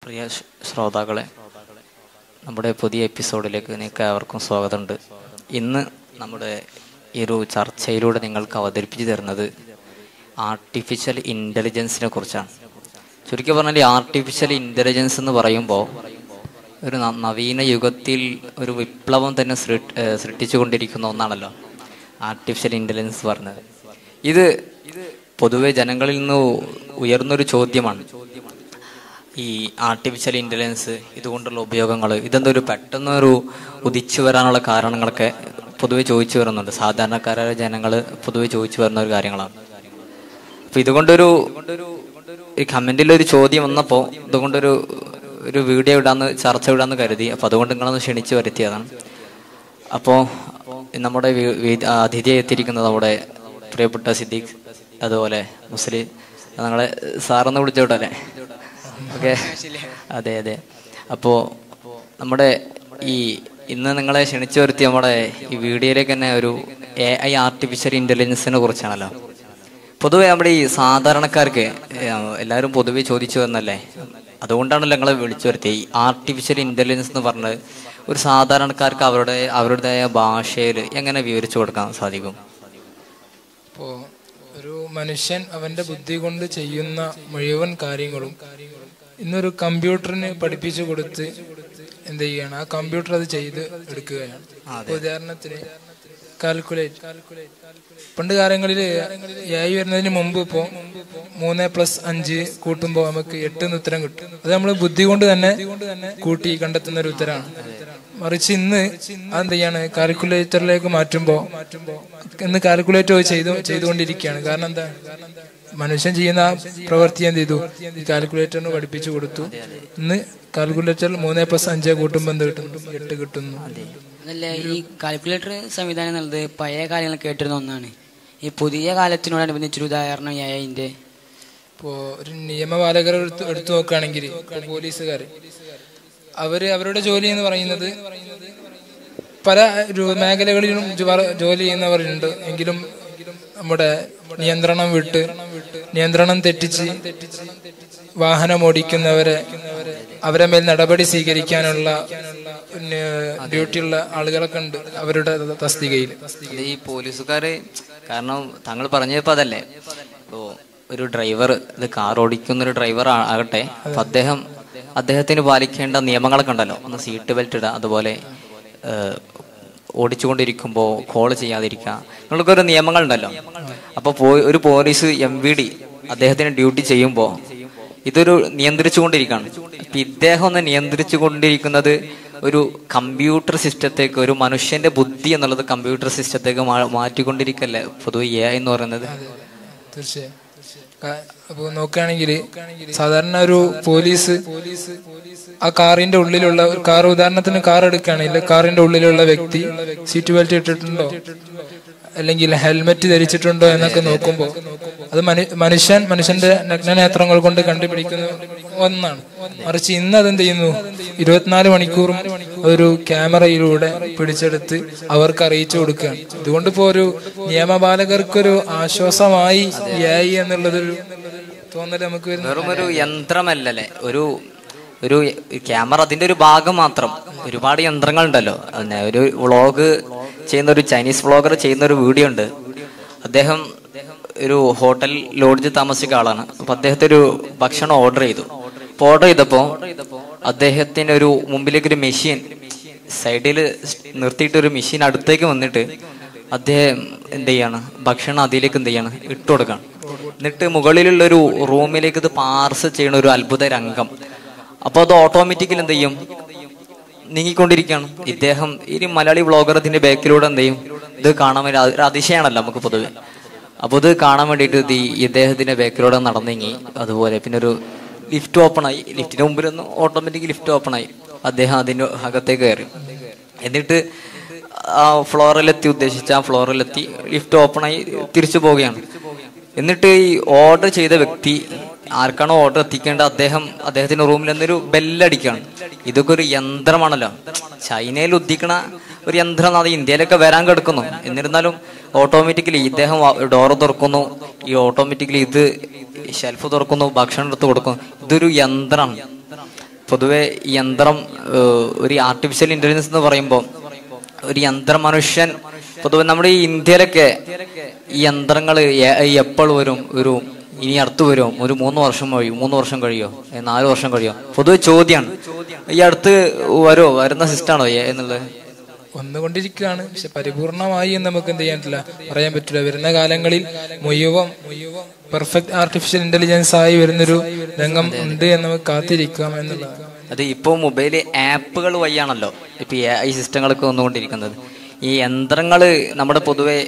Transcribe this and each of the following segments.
പ്രിയ ശ്രോതാക്കളെ, നമ്മുടെ പുതിയ എപ്പിസോഡിലേക്ക് നിങ്ങൾക്ക് ഏവർക്കും സ്വാഗതമുണ്ട്. ഇന്ന് നമ്മുടെ ഈ ഒരു ചർച്ചയിലൂടെ നിങ്ങൾക്ക് അവതരിപ്പിച്ചു തരുന്നത് ആർട്ടിഫിഷ്യൽ ഇൻ്റലിജൻസിനെ കുറിച്ചാണ്. ചുരുക്കി പറഞ്ഞാൽ ആർട്ടിഫിഷ്യൽ ഇൻ്റലിജൻസ് എന്ന് പറയുമ്പോൾ ഒരു നവീന യുഗത്തിൽ ഒരു വിപ്ലവം തന്നെ സൃഷ്ടിച്ചുകൊണ്ടിരിക്കുന്ന ഒന്നാണല്ലോ ആർട്ടിഫിഷ്യൽ ഇൻ്റലിജൻസ് പറഞ്ഞത്. ഇത് പൊതുവെ ജനങ്ങളിൽ നിന്ന് ഉയർന്നൊരു ചോദ്യമാണ്. ഈ ആർട്ടിഫിഷ്യൽ ഇൻ്റലിജൻസ് ഇതുകൊണ്ടുള്ള ഉപയോഗങ്ങൾ, ഇതെന്തൊരു പെട്ടെന്നൊരു ഉദിച്ചു വരാനുള്ള കാരണങ്ങളൊക്കെ പൊതുവെ ചോദിച്ചു വരുന്നുണ്ട്. സാധാരണക്കാരായ ജനങ്ങൾ പൊതുവെ ചോദിച്ചു വരുന്ന ഒരു കാര്യങ്ങളാണ്. അപ്പം ഇതുകൊണ്ടൊരു കമൻറ്റിലൊരു ചോദ്യം വന്നപ്പോൾ ഇതുകൊണ്ടൊരു വീഡിയോ ചർച്ച വിടാന്ന് കരുതി. അപ്പം അതുകൊണ്ട് നിങ്ങളൊന്ന് ക്ഷണിച്ച് വരുത്തിയതാണ്. അപ്പോൾ നമ്മുടെ അതിഥിയായി എത്തിയിരിക്കുന്നത് നമ്മുടെ പ്രിയപ്പെട്ട സിദ്ദീഖ്, അതുപോലെ മുസ്ലിം. ഞങ്ങളെ സാറൊന്ന് വിളിച്ചോട്ടല്ലേ? ഓക്കെ, അതെ അതെ. അപ്പോൾ നമ്മുടെ ഇന്ന് നിങ്ങളെ ക്ഷണിച്ചു വരുത്തി നമ്മുടെ ഈ വീഡിയോയിലേക്ക് തന്നെ ഒരു AI ആർട്ടിഫിഷ്യൽ ഇൻ്റലിജൻസിനെ കുറിച്ചാണല്ലോ. പൊതുവെ നമ്മുടെ ഈ സാധാരണക്കാർക്ക് എല്ലാവരും പൊതുവെ ചോദിച്ചു വന്നല്ലേ, അതുകൊണ്ടാണല്ലോ ഞങ്ങളെ വിളിച്ചു വരുത്തി. ഈ ആർട്ടിഫിഷ്യൽ ഇൻ്റലിജൻസ് എന്ന് പറഞ്ഞത് ഒരു സാധാരണക്കാർക്ക് അവരുടേതായ ഭാഷയിൽ എങ്ങനെ വിവരിച്ചു കൊടുക്കാൻ സാധിക്കും? ഇപ്പോൾ ഒരു മനുഷ്യൻ അവന്റെ ബുദ്ധി കൊണ്ട് ചെയ്യുന്ന മുഴുവൻ കാര്യങ്ങളും ഇന്നൊരു കമ്പ്യൂട്ടറിന് പഠിപ്പിച്ചു കൊടുത്ത് എന്ത് ചെയ്യാണ്, ആ കമ്പ്യൂട്ടർ അത് ചെയ്ത് എടുക്കുകയാണ്. ഉദാഹരണത്തിന് കാൽക്കുലേറ്റ്. പണ്ട് കാലങ്ങളിൽ AI വരുന്നതിന് മുമ്പ് ഇപ്പോൾ 3+5 കൂട്ടുമ്പോൾ നമുക്ക് 8 എന്ന് ഉത്തരം കിട്ടും. അത് നമ്മൾ ബുദ്ധി കൊണ്ട് തന്നെ കൂട്ടി കണ്ടെത്തുന്ന ഒരു ഉത്തരമാണ്. മറിച്ച് ഇന്ന് അതെന്ത് ചെയ്യാണ്, കാൽക്കുലേറ്ററിലേക്ക് മാറ്റുമ്പോൾ ഇന്ന് കാൽക്കുലേറ്റർ ചെയ്തുകൊണ്ടിരിക്കുകയാണ്. കാരണം എന്താ, മനുഷ്യൻ ചെയ്യുന്ന പ്രവൃത്തി എന്ത് ചെയ്തു, കാൽക്കുലേറ്ററിന് പഠിപ്പിച്ചു കൊടുത്തു. ഇന്ന് കാൽക്കുലേറ്ററിൽ 3+5 കൂട്ടുമ്പോൾ എന്ത് കിട്ടുന്നു, 8 കിട്ടുന്നു. അതല്ല, ഈ കാൽക്കുലേറ്റർ സംവിധാനം എന്നുള്ളത് പഴയ കാലങ്ങൾ കേട്ടിരുന്ന ഒന്നാണ്. ഈ പുതിയ കാലത്തിനോടനുബന്ധിച്ചൊരു ഉദാഹരണം AI-ന്റെ ഇപ്പോൾ ഒരു നിയമപാലകർ എടുത്തു നോക്കുകയാണെങ്കിൽ പോലീസുകാർ, അവരുടെ ജോലി എന്ന് പറയുന്നത് പല മേഖലകളിലും ജോലി ചെയ്യുന്നവരുണ്ട്. എങ്കിലും നമ്മുടെ നിയന്ത്രണം തെറ്റിച്ച് വാഹനം ഓടിക്കുന്നവരെ അവരെ മേൽ നടപടി സ്വീകരിക്കാനുള്ള ഡ്യൂട്ടിയുള്ള ആളുകളൊക്കെ ഉണ്ട് അവരുടെ തസ്തികയിൽ. ഈ പോലീസുകാര്, കാരണം താങ്കൾ പറഞ്ഞപ്പോ അതല്ലേ, ഇപ്പോ ഒരു ഡ്രൈവർ, ഇത് കാർ ഓടിക്കുന്ന ഒരു ഡ്രൈവർ ആകട്ടെ, അപ്പൊ അദ്ദേഹത്തിന് പാലിക്കേണ്ട നിയമങ്ങളൊക്കെ ഉണ്ടല്ലോ. ഒന്ന് സീറ്റ് ബെൽറ്റ് ഇടുക, അതുപോലെ ഓടിച്ചുകൊണ്ടിരിക്കുമ്പോൾ കോൾ ചെയ്യാതിരിക്കുക, നിങ്ങൾക്ക് ഒരു നിയമങ്ങളുണ്ടല്ലോ. അപ്പോൾ ഒരു പോലീസ് MVD അദ്ദേഹത്തിന് ഡ്യൂട്ടി ചെയ്യുമ്പോൾ ഇതൊരു നിയന്ത്രിച്ചുകൊണ്ടിരിക്കുകയാണ്. അപ്പം ഇദ്ദേഹം ഒന്ന് നിയന്ത്രിച്ചു കൊണ്ടിരിക്കുന്നത് ഒരു കമ്പ്യൂട്ടർ സിസ്റ്റത്തേക്ക്, ഒരു മനുഷ്യന്റെ ബുദ്ധി എന്നുള്ളത് കമ്പ്യൂട്ടർ സിസ്റ്റത്തേക്ക് മാറ്റിക്കൊണ്ടിരിക്കല്ലേ പൊതുവെ AI എന്ന് പറയുന്നത്? തീർച്ചയായും. അപ്പോൾ നോക്കുകയാണെങ്കിൽ സാധാരണ ഒരു പോലീസ് ആ കാറിന്റെ ഉള്ളിലുള്ള ഒരു കാർ, ഉദാഹരണത്തിന് കാർ എടുക്കുകയാണെങ്കിൽ കാറിന്റെ ഉള്ളിലുള്ള വ്യക്തി സീറ്റ് ബെൽറ്റ് ഇട്ടിട്ടുണ്ടോ അല്ലെങ്കിൽ ഹെൽമെറ്റ് ധരിച്ചിട്ടുണ്ടോ എന്നൊക്കെ നോക്കുമ്പോൾ അത് മനുഷ്യന്റെ നഗ്നനേത്രങ്ങൾ കൊണ്ട് കണ്ടുപിടിക്കുന്ന ഒന്നാണ്. മറിച്ച് ഇന്ന് അതെന്ത് ചെയ്യുന്നു, 24 മണിക്കൂറും ഒരു ക്യാമറയിലൂടെ പിടിച്ചെടുത്ത് അവർക്ക് അറിയിച്ചു കൊടുക്കുകയാണ്. ഇതുകൊണ്ട് ഇപ്പോ ഒരു നിയമപാലകർക്കൊരു ആശ്വാസമായി AI എന്നുള്ളതൊരു തോന്നൽ നമുക്ക് വെറും ഒരു യന്ത്രമല്ലല്ലേ, ഒരു ക്യാമറ അതിന്റെ ഒരു ഭാഗം മാത്രം. ഒരുപാട് യന്ത്രങ്ങളുണ്ടല്ലോ. ഒരു വ്ളോഗ് ചെയ്യുന്ന ഒരു ചൈനീസ് വ്ളോഗർ ചെയ്യുന്ന ഒരു വീഡിയോ ഉണ്ട്. അദ്ദേഹം ഒരു ഹോട്ടൽ ലോഡ്ജ് താമസിക്കുന്ന ആളാണ്. അപ്പൊ അദ്ദേഹത്തെ ഒരു ഭക്ഷണം ഓർഡർ ചെയ്തപ്പോ അദ്ദേഹത്തിന് ഒരു മുമ്പിലേക്ക് ഒരു മെഷീൻ സൈഡിൽ നിർത്തിയിട്ട് ഒരു മെഷീൻ അടുത്തേക്ക് വന്നിട്ട് അദ്ദേഹം എന്ത് ചെയ്യാണ്, ഭക്ഷണം അതിലേക്ക് എന്ത് ചെയ്യാണ്, ഇട്ട് കൊടുക്കണം. എന്നിട്ട് മുകളിലുള്ള ഒരു റൂമിലേക്ക് ഇത് പാർസൽ ചെയ്യണ ഒരു അത്ഭുത രംഗം. അപ്പോൾ അത് ഓട്ടോമാറ്റിക്കലി എന്ത് ചെയ്യും, നീങ്ങിക്കൊണ്ടിരിക്കുകയാണ്. ഇദ്ദേഹം ഈ മലയാളി വ്ളോഗർ ഇതിന്റെ ബാക്കിലൂടെ എന്ത് ചെയ്യും, ഇത് കാണാൻ വേണ്ടി ഒരു അതിശയാണല്ലോ നമുക്ക് പൊതുവെ. അപ്പോൾ ഇത് കാണാൻ വേണ്ടിയിട്ട് ഇദ്ദേഹത്തിന്റെ ബാക്കിലൂടെ നടന്നെങ്ങി. അതുപോലെ പിന്നെ ഒരു ലിഫ്റ്റ് ഓപ്പൺ ആയി, ലിഫ്റ്റിന്റെ മുമ്പിലൊന്നും ഓട്ടോമാറ്റിക് ലിഫ്റ്റ് ഓപ്പൺ ആയി. അദ്ദേഹം അതിന്റെ അകത്തേക്ക് കയറി. എന്നിട്ട് ആ ഉദ്ദേശിച്ച ആ ഫ്ലോറിലെത്തി ലിഫ്റ്റ് ഓപ്പൺ ആയി തിരിച്ചു പോവുകയാണ്. എന്നിട്ട് ഈ ഓർഡർ ചെയ്ത വ്യക്തി, ആർക്കാണോ ഓർഡർ എത്തിക്കേണ്ട അദ്ദേഹത്തിന്റെ റൂമിൽ എന്നൊരു ബെല്ലടിക്കുകയാണ്. ഇതൊക്കെ ഒരു യന്ത്രമാണല്ലോ, ചൈനയിൽ ഉദിക്കണ ഒരു യന്ത്രം. അത് ഇന്ത്യയിലൊക്കെ വരാൻ കിടക്കുന്നു. എന്നിരുന്നാലും ഓട്ടോമാറ്റിക്കലി ഇദ്ദേഹം ഡോറ് തുറക്കുന്നു, ഈ ഓട്ടോമാറ്റിക്കലി ഇത് ഷെൽഫ് തുറക്കുന്നു, ഭക്ഷണം എടുത്ത് കൊടുക്കുന്നു. ഇതൊരു യന്ത്രമാണ്. പൊതുവെ ഈ യന്ത്രം ഒരു ആർട്ടിഫിഷ്യൽ ഇന്റലിജൻസ് എന്ന് പറയുമ്പോൾ ഒരു യന്ത്ര മനുഷ്യൻ പൊതുവെ നമ്മുടെ ഈ ഇന്ത്യയിലൊക്കെ ഈ യന്ത്രങ്ങൾ എപ്പോൾ വരും, ഇനി അടുത്ത് വരുമോ, ഒരു 3 വർഷം കഴിയോ, 4 വർഷം കഴിയോ? പൊതുവെ ചോദ്യമാണ്, ഈ അടുത്ത് വരുന്ന സിസ്റ്റമാണോ എന്നുള്ളത്? വന്നുകൊണ്ടിരിക്കുകയാണ്. പക്ഷെ പരിപൂർണമായി എന്ന് നമുക്ക് എന്ത് ചെയ്യാൻ പറ്റില്ല, പറയാൻ പറ്റില്ല. വരുന്ന കാലങ്ങളിൽ മുഴുവൻ പെർഫെക്റ്റ് ആർട്ടിഫിഷ്യൽ ഇന്റലിജൻസ് ആയി വരുന്നൊരു രംഗം ഉണ്ട് എന്ന് നമുക്ക് കാത്തിരിക്കാം എന്നുള്ളതാണ്. അത് ഇപ്പോൾ മൊബൈല് ആപ്പുകൾ വഴിയാണല്ലോ ഇപ്പൊ ഈ സിസ്റ്റങ്ങളൊക്കെ വന്നുകൊണ്ടിരിക്കുന്നത്. ഈ യന്ത്രങ്ങള് നമ്മുടെ പൊതുവെ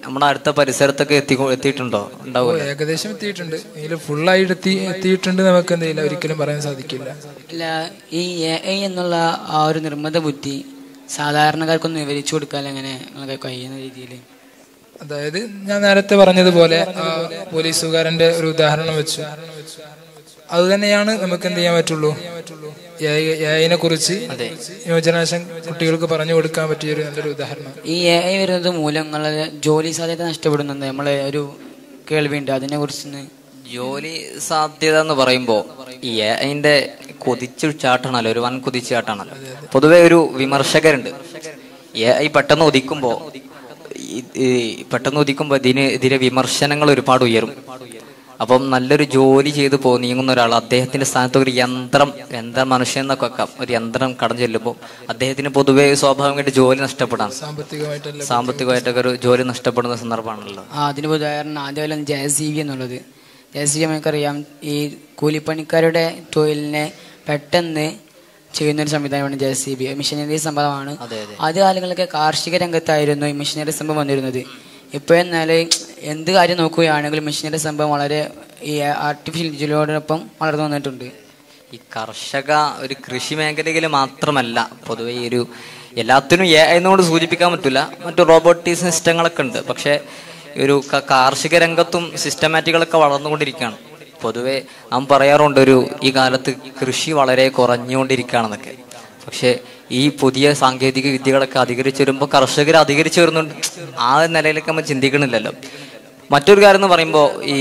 നമ്മുടെ അടുത്ത പരിസരത്തൊക്കെ എത്തിയിട്ടുണ്ടോ? ഉണ്ടാവും, ഏകദേശം എത്തിയിട്ടുണ്ട്. ഇതിൽ ഫുള്ളായിട്ട് എത്തിയിട്ടുണ്ട് നമുക്ക് എന്തെങ്കിലും ഒരിക്കലും പറയാൻ സാധിക്കില്ല. അല്ല, ഈ AI എന്നുള്ള ആ ഒരു നിർമ്മിത ബുദ്ധി സാധാരണക്കാർക്കൊന്ന് വിവരിച്ചു കൊടുക്കാൻ എങ്ങനെ കഴിയുന്ന രീതിയിൽ? അതായത് ഞാൻ നേരത്തെ പറഞ്ഞതുപോലെ പോലീസുകാരന്റെ ഒരു ഉദാഹരണം വെച്ചു, അത് തന്നെയാണ് നമുക്ക് എന്ത് ചെയ്യാൻ പറ്റുള്ളൂ. AI കുറിച്ച് യുവജനേഷൻ കുട്ടികൾക്ക് പറഞ്ഞു കൊടുക്കാൻ പറ്റിയ ഒരു നല്ലൊരു ഉദാഹരണം. ഈ AI വരുന്നത് മൂലം ജോലി സാധ്യത നഷ്ടപ്പെടുന്നുണ്ട്, നമ്മളെ ഒരു കേൾവിയുണ്ട്, അതിനെ കുറിച്ച്. ജോലി സാധ്യത എന്ന് പറയുമ്പോ ഈ അതിന്റെ കുതിച്ചുചാട്ടാണല്ലോ, ഒരു വൻ കുതിച്ചുചാട്ടാണല്ലോ. പൊതുവെ ഒരു വിമർശകരുണ്ട്, AI പെട്ടെന്ന് ഉദിക്കുമ്പോ ഇതിനെ വിമർശനങ്ങൾ ഒരുപാട് ഉയരും. അപ്പം നല്ലൊരു ജോലി ചെയ്ത് നീങ്ങുന്ന ഒരാൾ അദ്ദേഹത്തിന്റെ സ്ഥാനത്ത് ഒരു യന്ത്ര മനുഷ്യൻ എന്നൊക്കെ വെക്കാം, ഒരു യന്ത്രം കടന്നു ചെല്ലുമ്പോൾ അദ്ദേഹത്തിന് പൊതുവെ സ്വാഭാവികമായിട്ട് ജോലി നഷ്ടപ്പെടാം, സാമ്പത്തികമായിട്ടൊക്കെ ഒരു ജോലി നഷ്ടപ്പെടുന്ന സന്ദർഭമാണല്ലോ. അതിന് ഉദാഹരണം ആദ്യം JCB എന്നുള്ളത്. JCB നമുക്കറിയാം, ഈ കൂലിപ്പണിക്കാരുടെ തൊഴിലിനെ പെട്ടെന്ന് ചെയ്യുന്നൊരു സംവിധാനമാണ് JCB. മിഷനറി സംഭവമാണ്. ആദ്യ കാലങ്ങളിലൊക്കെ കാർഷിക രംഗത്തായിരുന്നു ഈ മിഷനറി സംഭവം വന്നിരുന്നത്. ഇപ്പോഴെന്നാൽ എന്ത് കാര്യം നോക്കുകയാണെങ്കിലും മെഷീനറി സംഭവം വളരെ ഈ ആർട്ടിഫിഷ്യൽ ഇന്റലിജൻസിനോടൊപ്പം വളർന്നു വന്നിട്ടുണ്ട്. ഈ ഒരു കൃഷി മേഖലയിൽ മാത്രമല്ല, പൊതുവെ ഈ എല്ലാത്തിനും AI എന്നോട് സൂചിപ്പിക്കാൻ പറ്റില്ല, മറ്റു റോബോട്ടിക് സിസ്റ്റങ്ങളൊക്കെ ഉണ്ട്. പക്ഷെ ഒരു കാർഷിക രംഗത്തും സിസ്റ്റമാറ്റിക്കുകളൊക്കെ വളർന്നുകൊണ്ടിരിക്കുകയാണ്. പൊതുവെ നാം പറയാറുണ്ട് ഈ കാലത്ത് കൃഷി വളരെ കുറഞ്ഞുകൊണ്ടിരിക്കുകയാണെന്നൊക്കെ. പക്ഷെ ഈ പുതിയ സാങ്കേതിക വിദ്യകളൊക്കെ അധികരിച്ചു വരുമ്പോൾ കർഷകർ അധികരിച്ചു വരുന്നുണ്ട്. ആ നിലയിലേക്ക് നമ്മൾ ചിന്തിക്കണില്ലല്ലോ. മറ്റൊരു കാര്യം എന്ന് പറയുമ്പോൾ ഈ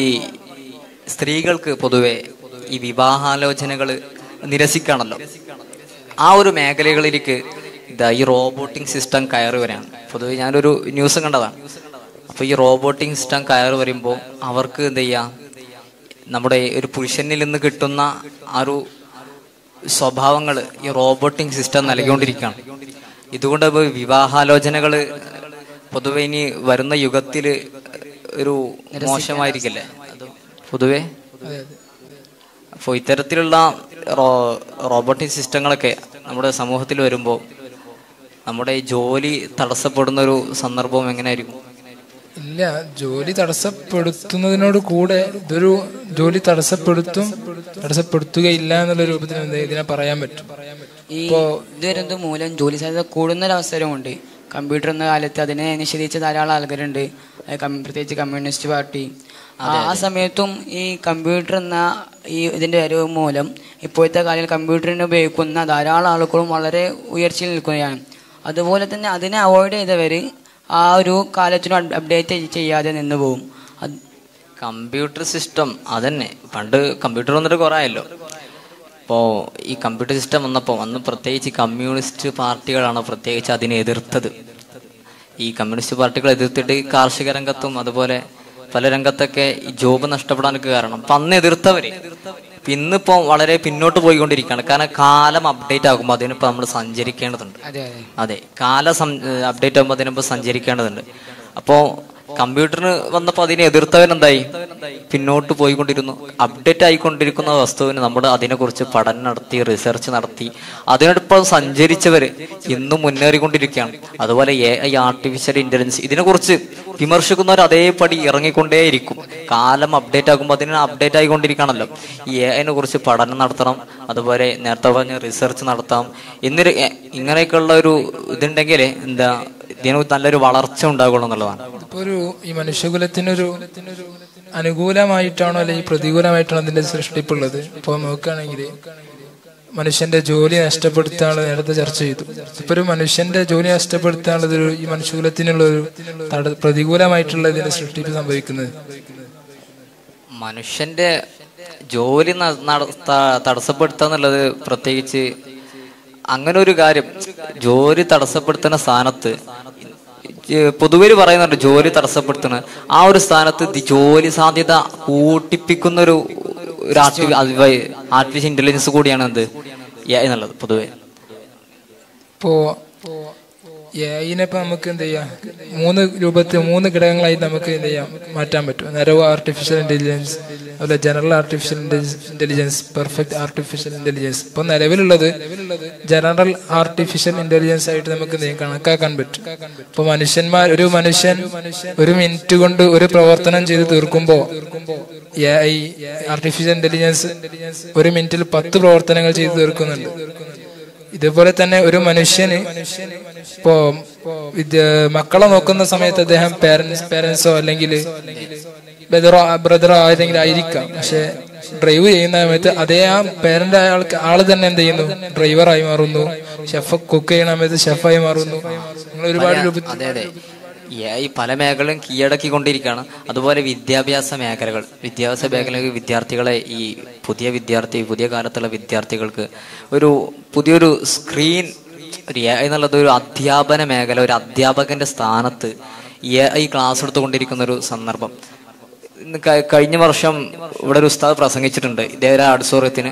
സ്ത്രീകൾക്ക് പൊതുവെ ഈ വിവാഹാലോചനകൾ നിരസിക്കുകയാണല്ലോ. ആ ഒരു മേഖലകളിലേക്ക് ഈ റോബോട്ടിക് സിസ്റ്റം കയറി വരികയാണ്. പൊതുവെ ഞാനൊരു ന്യൂസ് കണ്ടതാണ്. അപ്പൊ ഈ റോബോട്ടിക് സിസ്റ്റം കയറി വരുമ്പോൾ അവർക്ക് എന്ത് ചെയ്യാം, നമ്മുടെ ഒരു പുരുഷനിൽ നിന്ന് കിട്ടുന്ന ആ ഒരു സ്വഭാവങ്ങൾ ഈ റോബോട്ടിക് സിസ്റ്റം നൽകിക്കൊണ്ടിരിക്കുകയാണ്. ഇതുകൊണ്ട് വിവാഹാലോചനകള് പൊതുവെ ഇനി വരുന്ന യുഗത്തില് ഒരു മോശമായിരിക്കില്ലേ അത് പൊതുവെ. അപ്പോൾ ഇത്തരത്തിലുള്ള റോബോട്ടിക് സിസ്റ്റങ്ങളൊക്കെ നമ്മുടെ സമൂഹത്തിൽ വരുമ്പോൾ നമ്മുടെ ഈ തടസ്സപ്പെടുന്ന ഒരു സന്ദർഭം എങ്ങനെയായിരിക്കും? ഇല്ല, ജോലി തടസ്സപ്പെടുത്തുന്നതിനോട് കൂടെ ഇതൊരു ജോലി തടസ്സപ്പെടുത്തുകയില്ല എന്നുള്ള രൂപത്തിൽ ഇതിനെ പറയാൻ പറ്റും. ഈ ഇത് വരുന്നത് മൂലം ജോലി സാധ്യത കൂടുന്നൊരവസരമുണ്ട്. കമ്പ്യൂട്ടർ എന്ന കാലത്ത് അതിനെ നിഷേധിച്ച ധാരാളം ആൾക്കാരുണ്ട്, പ്രത്യേകിച്ച് കമ്മ്യൂണിസ്റ്റ് പാർട്ടി. ആ സമയത്തും ഈ കമ്പ്യൂട്ടർ എന്ന ഇതിന്റെ വരവ് മൂലം ഇപ്പോഴത്തെ കാലത്ത് കമ്പ്യൂട്ടറിനെ ഉപയോഗിക്കുന്ന ധാരാളം ആളുകളും വളരെ ഉയർച്ചയിൽ നിൽക്കുകയാണ്. അതുപോലെ തന്നെ അതിനെ അവോയ്ഡ് ചെയ്തവര് ആ ഒരു കാലത്തിനും അപ്ഡേറ്റ് ചെയ്യാതെ നിന്ന് പോകും. കമ്പ്യൂട്ടർ സിസ്റ്റം അതന്നെ, പണ്ട് കമ്പ്യൂട്ടർ വന്നിട്ട് കുറേ ആയല്ലോ. അപ്പോൾ ഈ കമ്പ്യൂട്ടർ സിസ്റ്റം വന്ന് പ്രത്യേകിച്ച് കമ്മ്യൂണിസ്റ്റ് പാർട്ടികളാണ് പ്രത്യേകിച്ച് അതിനെ എതിർത്തത്. ഈ കമ്മ്യൂണിസ്റ്റ് പാർട്ടികൾ എതിർത്തിട്ട് കാർഷിക രംഗത്തും അതുപോലെ പല രംഗത്തൊക്കെ ഈ ജോബ് നഷ്ടപ്പെടാനൊക്കെ കാരണം. അപ്പം അന്ന് എതിർത്തവര് ഇന്നിപ്പോ വളരെ പിന്നോട്ട് പോയിക്കൊണ്ടിരിക്കുകയാണ്. കാരണം കാലം അപ്ഡേറ്റ് ആകുമ്പോൾ അതിനിപ്പോ നമ്മൾ സഞ്ചരിക്കേണ്ടതുണ്ട്. അതെ, അപ്ഡേറ്റ് ആകുമ്പോൾ അതിനിപ്പോ സഞ്ചരിക്കേണ്ടതുണ്ട്. അപ്പോ കമ്പ്യൂട്ടറിന് വന്നപ്പോൾ അതിനെ എതിർത്തവരെന്തായി, പിന്നോട്ട് പോയിക്കൊണ്ടിരുന്നു. അപ്ഡേറ്റ് ആയിക്കൊണ്ടിരിക്കുന്ന വസ്തുവിന് നമ്മൾ അതിനെക്കുറിച്ച് പഠനം നടത്തി റിസർച്ച് നടത്തി അതിനോടൊപ്പം സഞ്ചരിച്ചവര് ഇന്നും മുന്നേറിക്കൊണ്ടിരിക്കുകയാണ്. അതുപോലെ AI ആർട്ടിഫിഷ്യൽ ഇന്റലിജൻസ് ഇതിനെക്കുറിച്ച് വിമർശിക്കുന്നവർ അതേപടി ഇറങ്ങിക്കൊണ്ടേയിരിക്കും. കാലം അപ്ഡേറ്റ് ആകുമ്പോൾ അതിന് അപ്ഡേറ്റ് ആയിക്കൊണ്ടിരിക്കുകയാണല്ലോ. ഈ AI കുറിച്ച് പഠനം നടത്തണം, അതുപോലെ നേരത്തെ പറഞ്ഞ റിസർച്ച് നടത്താം. ഇങ്ങനെയൊക്കെയുള്ള ഒരു ഇതുണ്ടെങ്കിൽ എന്താ ഇതിന് നല്ലൊരു വളർച്ച ഉണ്ടാകുള്ളൂ എന്നുള്ളതാണ്. ഇപ്പൊ ഈ മനുഷ്യകുലത്തിനൊരു അനുകൂലമായിട്ടാണോ അല്ലെങ്കിൽ പ്രതികൂലമായിട്ടാണോ അതിന്റെ സൃഷ്ടിപ്പുള്ളത്? ഇപ്പൊ നോക്കുകയാണെങ്കിൽ മനുഷ്യന്റെ ജോലി നഷ്ടപ്പെടുത്താനുള്ള നേരത്തെ ചർച്ച ചെയ്തു. ഇപ്പൊ ഒരു മനുഷ്യന്റെ ജോലി നഷ്ടപ്പെടുത്താനുള്ളത് ഈ മനുഷ്യകുലത്തിനുള്ള ഒരു പ്രതികൂലമായിട്ടുള്ള ഇതിന്റെ സൃഷ്ടിപ്പ് സംഭവിക്കുന്നത്. മനുഷ്യന്റെ ജോലി തടസ്സപ്പെടുത്തുക എന്നുള്ളത് പ്രത്യേകിച്ച് അങ്ങനെ ഒരു കാര്യം, ജോലി തടസ്സപ്പെടുത്തുന്ന സ്ഥാനത്ത് പൊതുവെ പറയുന്നുണ്ട് ജോലി തടസ്സപ്പെടുത്തുന്ന ആ ഒരു സ്ഥാനത്ത് ജോലി സാധ്യത കൂട്ടിപ്പിക്കുന്ന ഒരു ആർട്ടിഫിഷ്യൽ ഇന്റലിജൻസ് കൂടിയാണ് എന്ത് എന്നുള്ളത് പൊതുവെ. ഇപ്പോ ഇതിനിപ്പോ നമുക്ക് എന്ത് ചെയ്യാം, 3 ഘടകങ്ങളായി നമുക്ക് എന്ത് ചെയ്യാം മാറ്റാൻ പറ്റും. നരവ് ആർട്ടിഫിഷ്യൽ ഇന്റലിജൻസ്, അതുപോലെ general artificial intelligence, perfect artificial intelligence. ഇപ്പൊ നിലവിലുള്ളത് ജനറൽ ആർട്ടിഫിഷ്യൽ ഇന്റലിജൻസ് ആയിട്ട് നമുക്ക് എന്ത് ചെയ്യാം കണക്കാക്കാൻ പറ്റും. ഇപ്പൊ ഒരു മനുഷ്യൻ 1 മിനിറ്റ് കൊണ്ട് ഒരു പ്രവർത്തനം ചെയ്ത് തീർക്കുമ്പോ AI ആർട്ടിഫിഷ്യൽ ഇന്റലിജൻസ് 1 മിനിറ്റിൽ 10 പ്രവർത്തനങ്ങൾ ചെയ്ത് തീർക്കുന്നുണ്ട്. ഇതുപോലെ തന്നെ ഒരു മനുഷ്യന് ഇപ്പോ മക്കളെ നോക്കുന്ന സമയത്ത് അദ്ദേഹം പേരൻസോ അല്ലെങ്കിൽ ബ്രദറോ ഏതെങ്കിലും ആയിരിക്കാം. പക്ഷെ ഡ്രൈവ് ചെയ്യുന്ന സമയത്ത് അതേ ആ പേരന്റ് ആള് തന്നെ എന്ത് ചെയ്യുന്നു, ഡ്രൈവറായി മാറുന്നു. കുക്ക് ചെയ്യുന്ന സമയത്ത് ഷെഫായി മാറുന്നു. നിങ്ങൾ ഒരുപാട് ഈ പല മേഖലകളും കീഴടക്കിക്കൊണ്ടിരിക്കുകയാണ്. അതുപോലെ വിദ്യാഭ്യാസ മേഖലകൾ, വിദ്യാർത്ഥികളെ ഈ പുതിയ കാലത്തുള്ള വിദ്യാർത്ഥികൾക്ക് ഒരു പുതിയൊരു സ്ക്രീൻ എന്നുള്ളത് ഒരു അധ്യാപന മേഖല, ഒരു അധ്യാപകന്റെ സ്ഥാനത്ത് AI ക്ലാസ് എടുത്തുകൊണ്ടിരിക്കുന്ന ഒരു സന്ദർഭം. കഴിഞ്ഞ വർഷം ഇവിടെ ഒരു ഉസ്താദ് പ്രസംഗിച്ചിട്ടുണ്ട് ഇതേവരെ ഓഡിറ്റോറിയത്തിന്.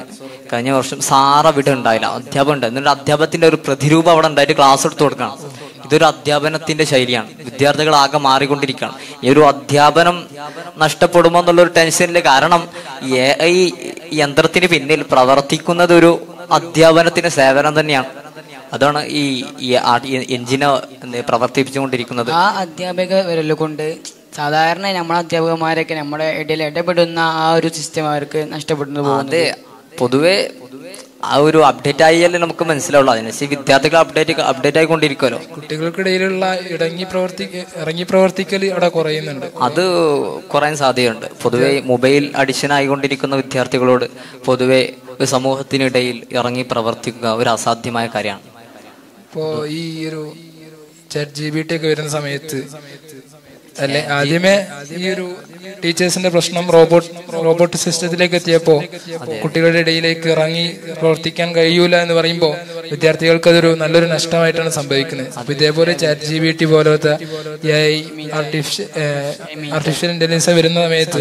കഴിഞ്ഞ വർഷം സാറ ഇവിടെ ഉണ്ടായില്ല, അധ്യാപനം ഉണ്ട്. എന്നിട്ട് അധ്യാപനത്തിന്റെ ഒരു പ്രതിരൂപം അവിടെ ഉണ്ടായിട്ട് ക്ലാസ് എടുത്തു കൊടുക്കണം. ഇതൊരു അധ്യാപനത്തിന്റെ ശൈലിയാണ്. വിദ്യാർത്ഥികൾ ആകെ മാറിക്കൊണ്ടിരിക്കുകയാണ്. ഈ ഒരു അധ്യാപനം നഷ്ടപ്പെടുമോ എന്നുള്ളൊരു ടെൻഷനില്, കാരണം AI യന്ത്രത്തിന് പിന്നിൽ പ്രവർത്തിക്കുന്നത് ഒരു അധ്യാപനത്തിന്റെ സേവനം തന്നെയാണ്. അതാണ് ഈ എഞ്ചിനെ പ്രവർത്തിപ്പിച്ചുകൊണ്ടിരിക്കുന്നത്. ആ അധ്യാപക വിരലുകൊണ്ട് സാധാരണ നമ്മളെ അധ്യാപകന്മാരൊക്കെ നമ്മുടെ ഇടയിൽ ഇടപെടുന്ന ആ ഒരു സിസ്റ്റം അവർക്ക് നഷ്ടപ്പെടുന്നു പോകുന്നത്. അതെ, പൊതുവെ ആ ഒരു അപ്ഡേറ്റ് ആയാലേ നമുക്ക് മനസ്സിലാവുള്ളൂ. അതിനനുസരിച്ച് വിദ്യാർത്ഥികൾ അപ്ഡേറ്റ് ആയിക്കൊണ്ടിരിക്കുമല്ലോ. കുട്ടികൾക്കിടയിലുള്ള ഇറങ്ങി പ്രവർത്തിക്കൽ അവിടെ കുറയുന്നുണ്ട്. അത് കുറയാൻ സാധ്യതയുണ്ട്. പൊതുവെ മൊബൈൽ അഡിക്ഷൻ ആയിക്കൊണ്ടിരിക്കുന്ന വിദ്യാർത്ഥികളോട് പൊതുവെ സമൂഹത്തിനിടയിൽ ഇറങ്ങി പ്രവർത്തിക്കുക ഒരു അസാധ്യമായ കാര്യമാണ്. ഇപ്പോ ഈ ഒരു ChatGPT ഒക്കെ വരുന്ന സമയത്ത് അല്ലെ, ആദ്യമേ ഈ ഒരു ടീച്ചേഴ്സിന്റെ പ്രശ്നം റോബോട്ട് സിസ്റ്റത്തിലേക്ക് എത്തിയപ്പോ കുട്ടികളുടെ ഇടയിലേക്ക് ഇറങ്ങി പ്രവർത്തിക്കാൻ കഴിയൂല എന്ന് പറയുമ്പോൾ വിദ്യാർത്ഥികൾക്ക് അതൊരു നല്ലൊരു നഷ്ടമായിട്ടാണ് സംഭവിക്കുന്നത്. അപ്പൊ ഇതേപോലെ ChatGPT പോലത്തെ AI ആർട്ടിഫിഷ്യൽ ഇന്റലിജൻസ് വരുന്ന സമയത്ത്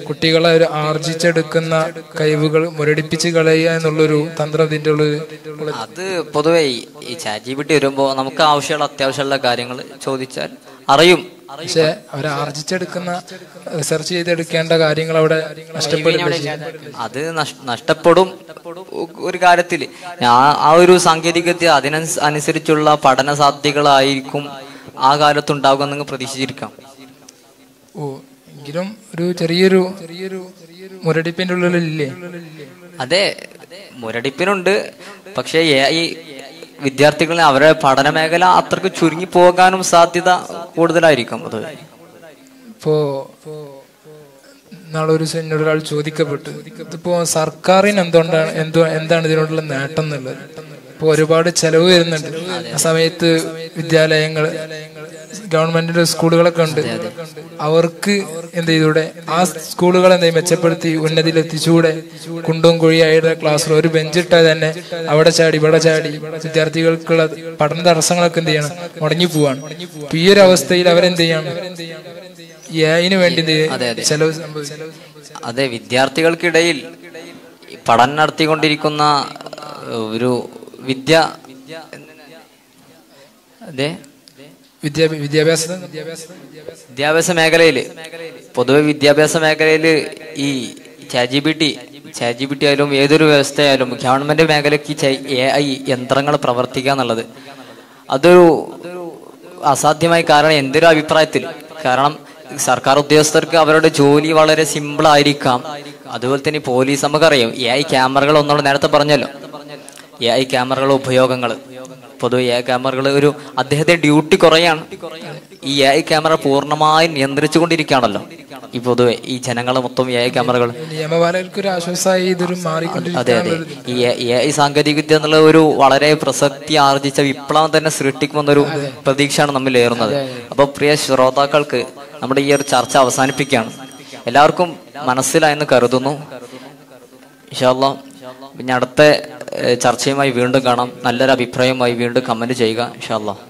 കുട്ടികളെ ഒരു ആർജിച്ചെടുക്കുന്ന കഴിവുകൾ മുരടിപ്പിച്ച് കളയുക എന്നുള്ളൊരു തന്ത്രം ഇതിന്റെ ഉള്ളിൽ. അത് പൊതുവെ ഈ ChatGPT വരുമ്പോ നമുക്ക് അത്യാവശ്യമുള്ള കാര്യങ്ങൾ ചോദിച്ചാൽ അറിയും. പക്ഷെ അവർ ആർജിച്ചെടുക്കുന്ന റിസർച്ച് ചെയ്തെടുക്കേണ്ട കാര്യങ്ങൾ അവിടെ നഷ്ടപ്പെടും. അത് നഷ്ടപ്പെടും ഒരു കാര്യത്തില്. ആ ഒരു സാങ്കേതികവിദ്യ അതിനനുസരിച്ചുള്ള പഠന സാധ്യതകളായിരിക്കും ആ കാലത്തുണ്ടാകുക എന്ന് പ്രതീക്ഷിച്ചിരിക്കാം. എങ്കിലും ഒരു ചെറിയൊരു മുരടിപ്പിന്റെ ഉള്ളിലില്ലേ? അതെ, മുരടിപ്പിനുണ്ട്. പക്ഷെ ഈ വിദ്യാർത്ഥികളെ അവരുടെ പഠന മേഖല അത്രക്ക് ചുരുങ്ങി പോകാനും സാധ്യത കൂടുതലായിരിക്കും. അത് ഇപ്പോ നാളെ ഒരു എന്നോട് ഒരാൾ ചോദിക്കപ്പെട്ടു, ഇതിപ്പോ സർക്കാരിന് എന്താണ് ഇതിനോടുള്ള നേട്ടം എന്നുള്ളത്. ഇപ്പൊ ഒരുപാട് ചെലവ് വരുന്നുണ്ട്. ആ സമയത്ത് വിദ്യാലയങ്ങൾ, ഗവൺമെന്റിന്റെ സ്കൂളുകളൊക്കെ ഉണ്ട്. അവർക്ക് എന്ത് ചെയ്തൂടെ? ആ സ്കൂളുകൾ എന്തെങ്കിലും മെച്ചപ്പെടുത്തി ഉന്നതിയിലെത്തിച്ചൂടെ? കുണ്ടും കുഴിയായിട്ട് ക്ലാസ്സിൽ ഒരു ബെഞ്ചിട്ടാൽ തന്നെ അവിടെ ചാടി ഇവിടെ ചാടി വിദ്യാർത്ഥികൾക്കുള്ള പഠന തടസ്സങ്ങളൊക്കെ എന്ത് ചെയ്യണം, മുടങ്ങി പോവാണ്. ഈ ഒരു അവസ്ഥയിൽ അവരെന്ത് ചെയ്യണം? അതിനു വേണ്ടി ചെലവ് സംഭവിക്കും. അതെ, വിദ്യാർത്ഥികൾക്കിടയിൽ പഠനം നടത്തിക്കൊണ്ടിരിക്കുന്ന ഒരു വിദ്യാഭ്യാസ മേഖലയില്, പൊതുവെ വിദ്യാഭ്യാസ മേഖലയില് ഈ ChatGPT ആയാലും ഏതൊരു വ്യവസ്ഥയായാലും ഗവൺമെന്റ് മേഖലയ്ക്ക് AI യന്ത്രങ്ങൾ പ്രവർത്തിക്കുക എന്നുള്ളത് അതൊരു അസാധ്യമായ കാരണം എന്തൊരു അഭിപ്രായത്തിൽ. കാരണം സർക്കാർ ഉദ്യോഗസ്ഥർക്ക് അവരുടെ ജോലി വളരെ സിമ്പിൾ ആയിരിക്കാം. അതുപോലെ തന്നെ പോലീസ്, നമുക്കറിയാം AI ക്യാമറകൾ ഒന്നുകൂടെ നേരത്തെ പറഞ്ഞല്ലോ, AI ക്യാമറകളുടെ ഉപയോഗങ്ങൾ. പൊതുവെ AI ക്യാമറകൾ ഒരു അദ്ദേഹത്തിന്റെ ഡ്യൂട്ടി കുറയാണ്. ഈ AI ക്യാമറ പൂർണ്ണമായി നിയന്ത്രിച്ചുകൊണ്ടിരിക്കുകയാണല്ലോ ഈ പൊതുവെ ഈ ജനങ്ങൾ മൊത്തം AI ക്യാമറകൾ. അതെ അതെ, ഈ AI സാങ്കേതികവിദ്യ എന്നുള്ള ഒരു വളരെ പ്രസക്തി ആർജിച്ച വിപ്ലവം തന്നെ സൃഷ്ടിക്കുമെന്നൊരു പ്രതീക്ഷയാണ് നമ്മിൽ ഏറുന്നത്. അപ്പൊ പ്രിയ ശ്രോതാക്കൾക്ക് നമ്മുടെ ഈ ഒരു ചർച്ച അവസാനിപ്പിക്കുകയാണ്. എല്ലാവർക്കും മനസ്സിലായെന്ന് കരുതുന്നു. ഇൻഷാ അല്ലാഹ് പിന്നെ അടുത്ത ചർച്ചയുമായി വീണ്ടും കാണാം. നല്ലൊരു അഭിപ്രായവുമായി വീണ്ടും കമന്റ് ചെയ്യുക ഇൻഷാ അല്ലാഹ്.